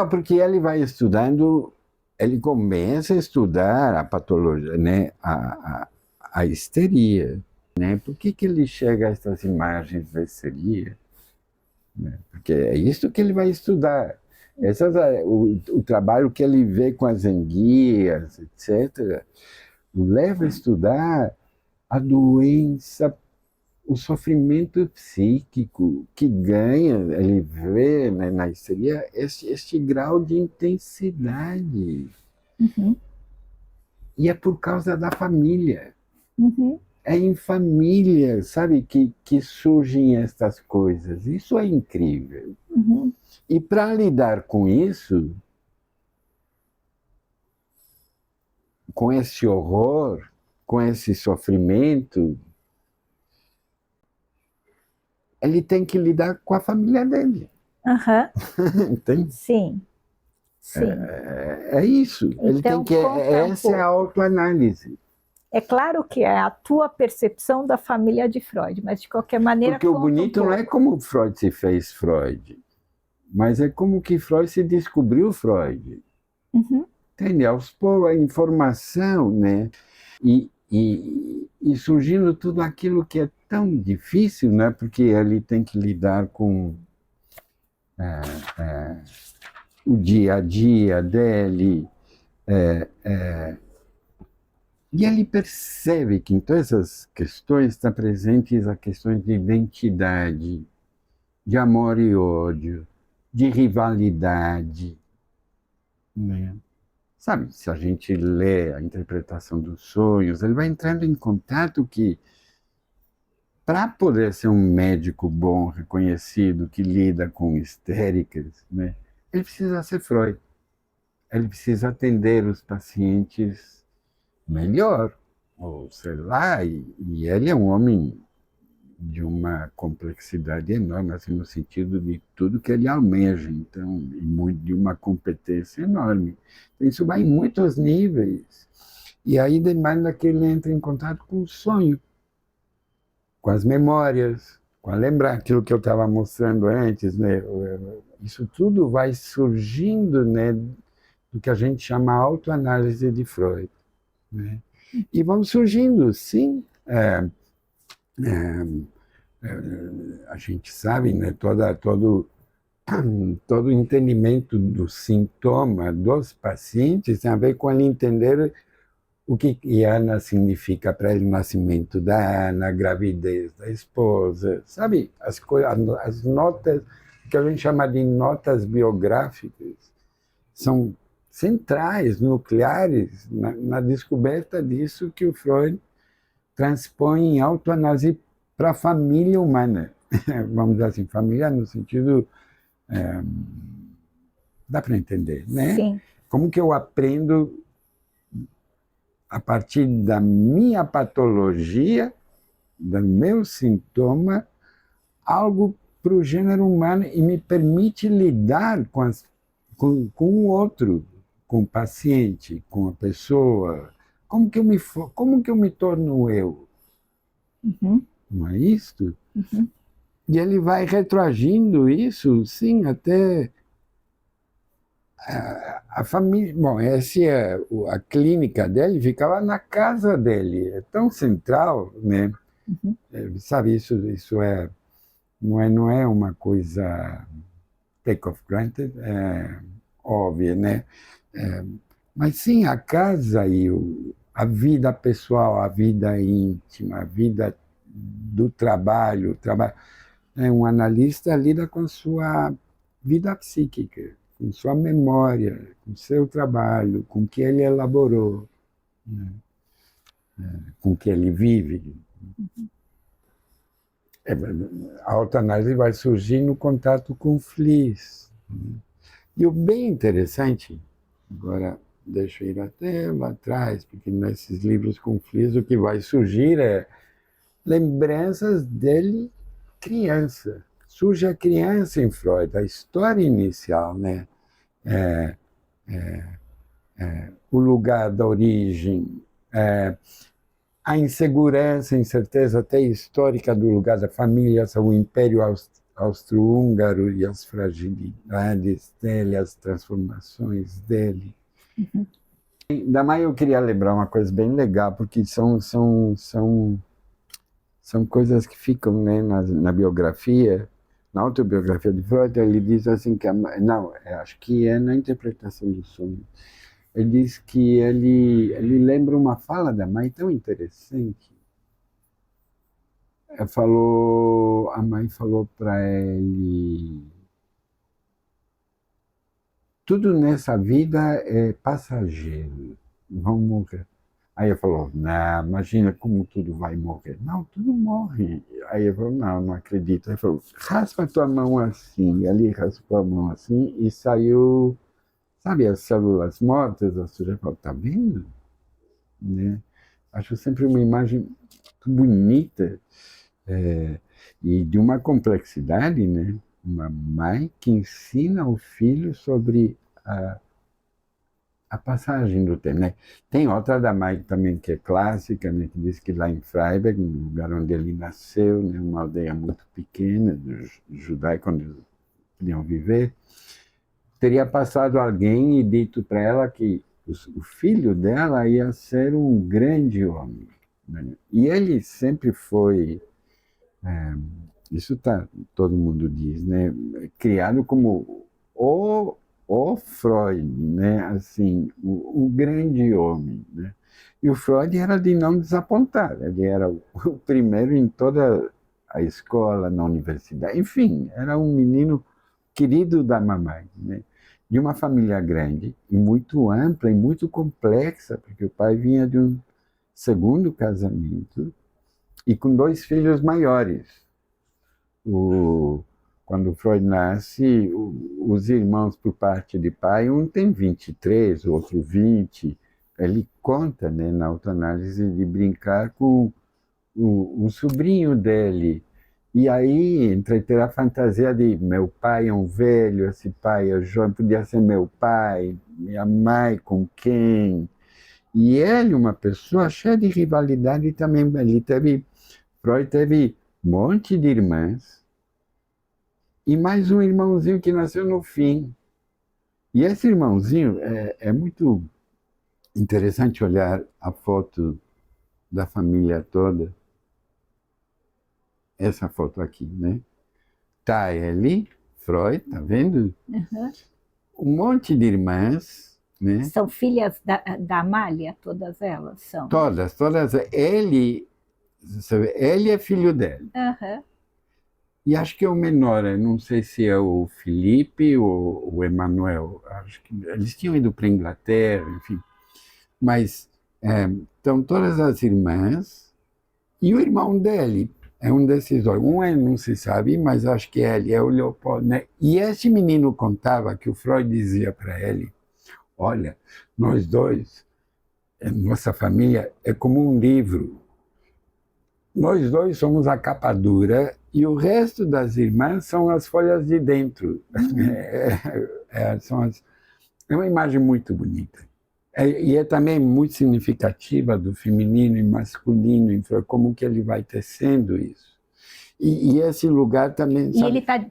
Não, porque ele vai estudando, ele começa a estudar a patologia, né? A histeria. Né? Por que ele chega a essas imagens da histeria? Né? Porque é isso que ele vai estudar. O trabalho que ele vê com as enguias, etc., o leva a estudar a doença, o sofrimento psíquico que ganha, ele vê, né, na histeria este grau de intensidade. Uhum. E é por causa da família. Uhum. É em família, sabe, que surgem estas coisas. Isso é incrível. Uhum. E para lidar com isso, com esse horror, com esse sofrimento, ele tem que lidar com a família dele. Aham. Entende? Sim, sim. É isso. Ele tem Então, que. conta um Essa é a pouco. autoanálise. É claro que é a tua percepção da família de Freud, mas de qualquer maneira, Porque o conta um bonito não é pouco. como Freud se fez Freud, mas é como que Freud se descobriu Freud. Uhum. Entende? Aos poucos, a informação, né? E surgindo tudo aquilo que é tão difícil, né? Porque ele tem que lidar com o dia a dia dele. E ele percebe que em todas essas questões estão presentes as questões de identidade, de amor e ódio, de rivalidade, né? Sabe, se a gente lê a interpretação dos sonhos, ele vai entrando em contato que, para poder ser um médico bom, reconhecido, que lida com histéricas, né, ele precisa ser Freud. Ele precisa atender os pacientes melhor, ou sei lá, e ele é um homem de uma complexidade enorme, assim, no sentido de tudo que ele almeja, então, e muito, de uma competência enorme. Isso vai em muitos níveis. E aí demanda que ele entre em contato com o sonho, com as memórias, com a lembrar aquilo que eu estava mostrando antes, né? Isso tudo vai surgindo, né, do que a gente chama autoanálise de Freud, né? E vão surgindo, sim, a gente sabe, né, todo o entendimento do sintoma dos pacientes tem a ver com ele entender o que Ana significa para ele, o nascimento da Ana, a gravidez da esposa, sabe? As notas, que a gente chama de notas biográficas, são centrais, nucleares, na descoberta disso que o Freud transpõe em autoanálise para a família humana. Vamos dizer assim, família no sentido. Dá para entender, né? Sim. Como que eu aprendo a partir da minha patologia, do meu sintoma, algo para o gênero humano e me permite lidar com o outro, com o paciente, com a pessoa. Como que eu me torno eu? Uhum. Não é isto? Uhum. E ele vai retroagindo isso, sim, até a família. Bom, essa é a clínica dele, ficava na casa dele, é tão central, né? Uhum. Sabe, isso não é uma coisa take of granted, óbvia, né? Mas sim, a casa e a vida pessoal, a vida íntima, a vida do trabalho. Um analista lida com sua vida psíquica, com sua memória, com seu trabalho, com o que ele elaborou, né? Com o que ele vive. A autoanálise vai surgir no contato com o Fliss. E o bem interessante, agora deixa eu ir até lá atrás, porque nesses livros com Fliss o que vai surgir é lembranças dele criança. Surge a criança em Freud, a história inicial, né? O lugar da origem, a insegurança, a incerteza até histórica do lugar da família, o Império austro-húngaro e as fragilidades dele, as transformações dele. Uhum. Da Maia eu queria lembrar uma coisa bem legal, porque são coisas que ficam, né, na biografia, na autobiografia de Freud. Ele diz assim que não, acho que é na interpretação do sonho. Ele diz que ele lembra uma fala da mãe tão interessante. A mãe falou para ele: tudo nessa vida é passageiro, vão morrer. Aí ele falou: não, imagina como tudo vai morrer. Não, tudo morre. Aí ele falou: não, não acredito. Ele falou: raspa a tua mão assim. Ali raspou a mão assim e saiu, sabe, as células mortas. A sujeira falou: tá vendo? Né? Acho sempre uma imagem muito bonita, e de uma complexidade, né? Uma mãe que ensina ao filho sobre a passagem do tempo, né? Tem outra da Mike também que é clássica, né? Que diz que lá em Freiberg, no lugar onde ele nasceu, né? Uma aldeia muito pequena dos judaicos onde eles queriam viver, teria passado alguém e dito para ela que o filho dela ia ser um grande homem, né? E ele sempre foi, isso tá, todo mundo diz, né? Criado como o Freud, né? Assim, o grande homem, né? E o Freud era de não desapontar, ele era o primeiro em toda a escola, na universidade, enfim, era um menino querido da mamãe, né? De uma família grande e muito ampla e muito complexa, porque o pai vinha de um segundo casamento e com 2 filhos maiores. Quando Freud nasce, os irmãos por parte de pai, um tem 23, o outro 20. Ele conta, né, na autoanálise, de brincar com o sobrinho dele. E aí entra ter a fantasia de meu pai é um velho, esse pai é jovem, podia ser meu pai, minha mãe com quem? E ele, uma pessoa cheia de rivalidade também. Freud teve um monte de irmãs, e mais um irmãozinho que nasceu no fim. E esse irmãozinho, é muito interessante olhar a foto da família toda. Essa foto aqui, né? Tá ele, Freud, tá vendo? Uhum. Um monte de irmãs, né? São filhas da Amália, todas elas são. Todas. Ele é filho dela. Uhum. E acho que é o menor, eu não sei se é o Felipe ou o Emanuel. Acho que eles tinham ido para a Inglaterra, enfim. Mas estão todas as irmãs e o irmão dele é um desses dois. Um não se sabe, mas acho que ele é o Leopoldo, né? E esse menino contava que o Freud dizia para ele: olha, nós dois, nossa família é como um livro. Nós dois somos a capa dura e o resto das irmãs são as folhas de dentro. É uma imagem muito bonita. E é também muito significativa do feminino e masculino, como que ele vai tecendo isso. E esse lugar também... E ele está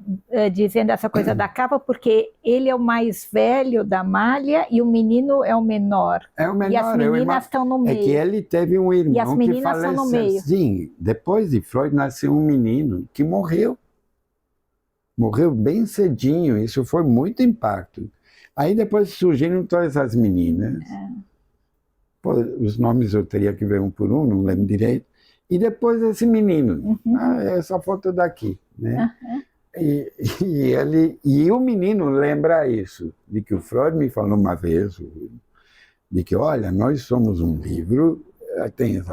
dizendo essa coisa da capa porque ele é o mais velho da Malha e o menino é o menor. É o menor. E as meninas estão no meio. É que ele teve um irmão e as meninas que faleceu. Estão no meio. Sim, depois de Freud nasceu um menino que morreu. Morreu bem cedinho, isso foi muito impacto. Aí depois surgiram todas as meninas. Pô, os nomes eu teria que ver um por um, não lembro direito. E depois esse menino, essa foto daqui, né? E o menino lembra isso, de que o Freud me falou uma vez, de que, olha, nós somos um livro, tem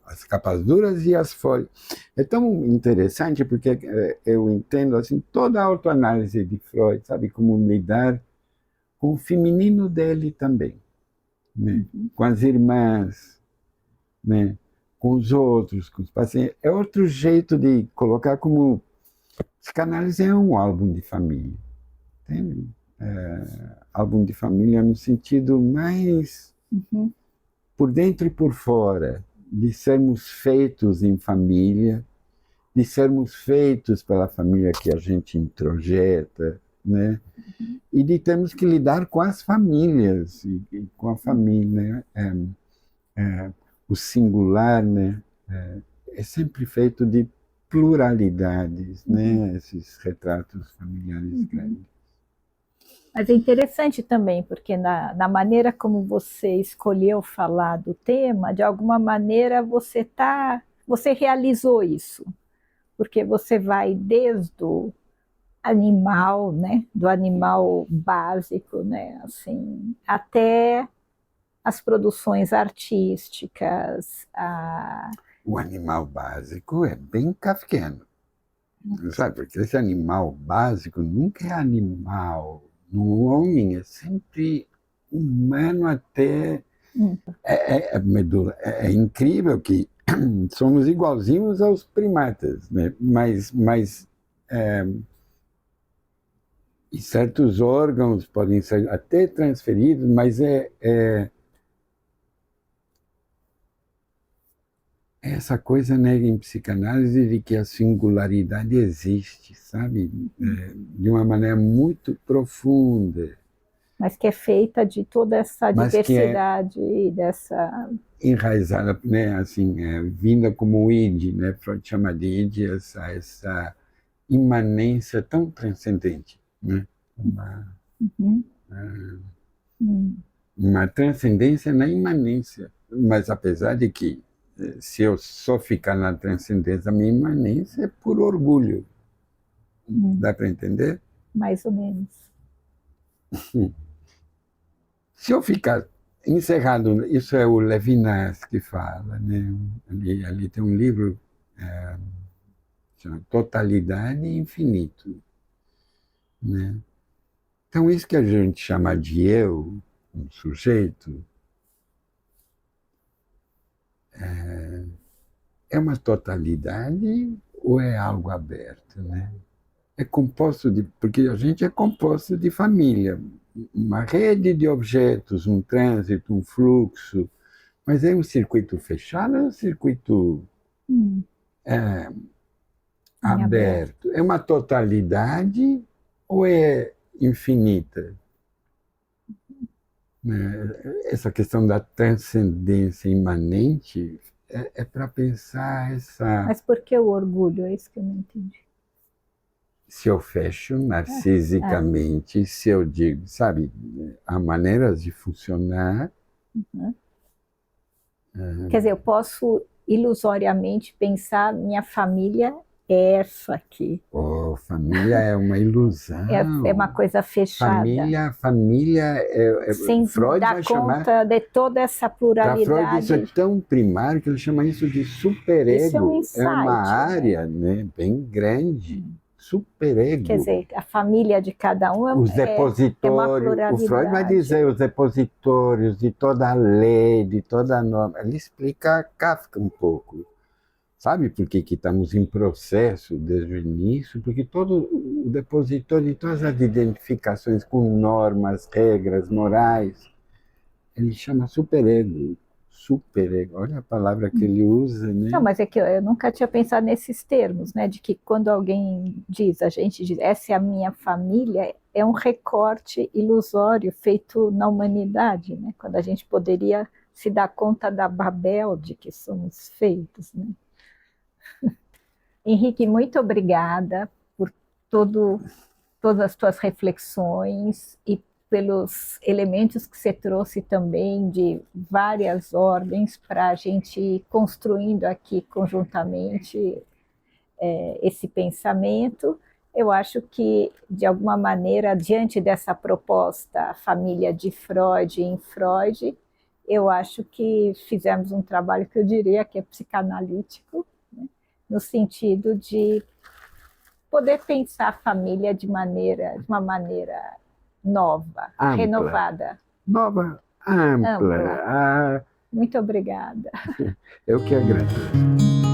as capas duras e as folhas. É tão interessante porque eu entendo assim toda a autoanálise de Freud, sabe, como lidar com o feminino dele também, né? Com as irmãs, né? Com os outros, com os pacientes. É outro jeito de colocar como... Psicanálise é um álbum de família. Entende? Álbum de família no sentido mais por dentro e por fora, de sermos feitos em família de sermos feitos pela família que a gente introjeta, né? E de termos que lidar com as famílias, e com a família, o singular, né? É sempre feito de pluralidades, né? Esses retratos familiares grandes. Mas é interessante também, porque na maneira como você escolheu falar do tema, de alguma maneira você realizou isso, porque você vai desde o animal, né, do animal básico, né, assim, até as produções artísticas. O animal básico é bem kafkiano, sabe? Porque esse animal básico nunca é animal. No homem é sempre humano até... É incrível que somos igualzinhos aos primatas, né? Mas e certos órgãos podem ser até transferidos, mas essa coisa, né, em psicanálise de que a singularidade existe, sabe? De uma maneira muito profunda. Mas que é feita de toda essa Mas diversidade e dessa... enraizada, né, assim, vinda como id, né? Freud chama de id essa imanência tão transcendente, né? Uma transcendência na imanência. Mas apesar de que, se eu só ficar na transcendência, a minha imanência é por orgulho. Dá para entender? Mais ou menos. Se eu ficar encerrado, isso é o Levinas que fala, né? Ali tem um livro chama Totalidade e Infinito, né? Então, isso que a gente chama de eu, um sujeito, é uma totalidade ou é algo aberto, né? É composto de... Porque a gente é composto de família, uma rede de objetos, um trânsito, um fluxo, mas é um circuito fechado ou é um circuito aberto? É uma totalidade ou é infinita? Essa questão da transcendência imanente é para pensar essa... Mas por que o orgulho? É isso que eu não entendi. Se eu fecho narcisicamente, se eu digo, sabe, há maneiras de funcionar. Quer dizer, eu posso ilusoriamente pensar minha família é essa aqui. Família é uma ilusão. É uma coisa fechada. Família sem Freud dar vai conta chamar, de toda essa pluralidade. Para Freud isso é tão primário que ele chama isso de superego. Isso é um insight, é uma área, né, bem grande. Superego. Quer dizer, a família de cada um os depositórios, o Freud vai dizer os depositórios de toda a lei, de toda a norma. Ele explica Kafka um pouco. Sabe por que estamos em processo desde o início? Porque todo o depositório de todas as identificações com normas, regras, morais, ele chama superego. Superego, olha a palavra que ele usa, né? Não, mas é que eu nunca tinha pensado nesses termos, né? De que quando alguém diz, a gente diz, essa é a minha família, é um recorte ilusório feito na humanidade, né? Quando a gente poderia se dar conta da Babel de que somos feitos, né? Henrique, muito obrigada por todas as tuas reflexões e pelos elementos que você trouxe também de várias ordens para a gente ir construindo aqui conjuntamente esse pensamento. Eu acho que, de alguma maneira, diante dessa proposta família de Freud em Freud, eu acho que fizemos um trabalho que eu diria que é psicanalítico, né? No sentido de poder pensar a família de uma maneira nova, ampla. renovada. Nova, ampla. Muito obrigada. Eu que agradeço.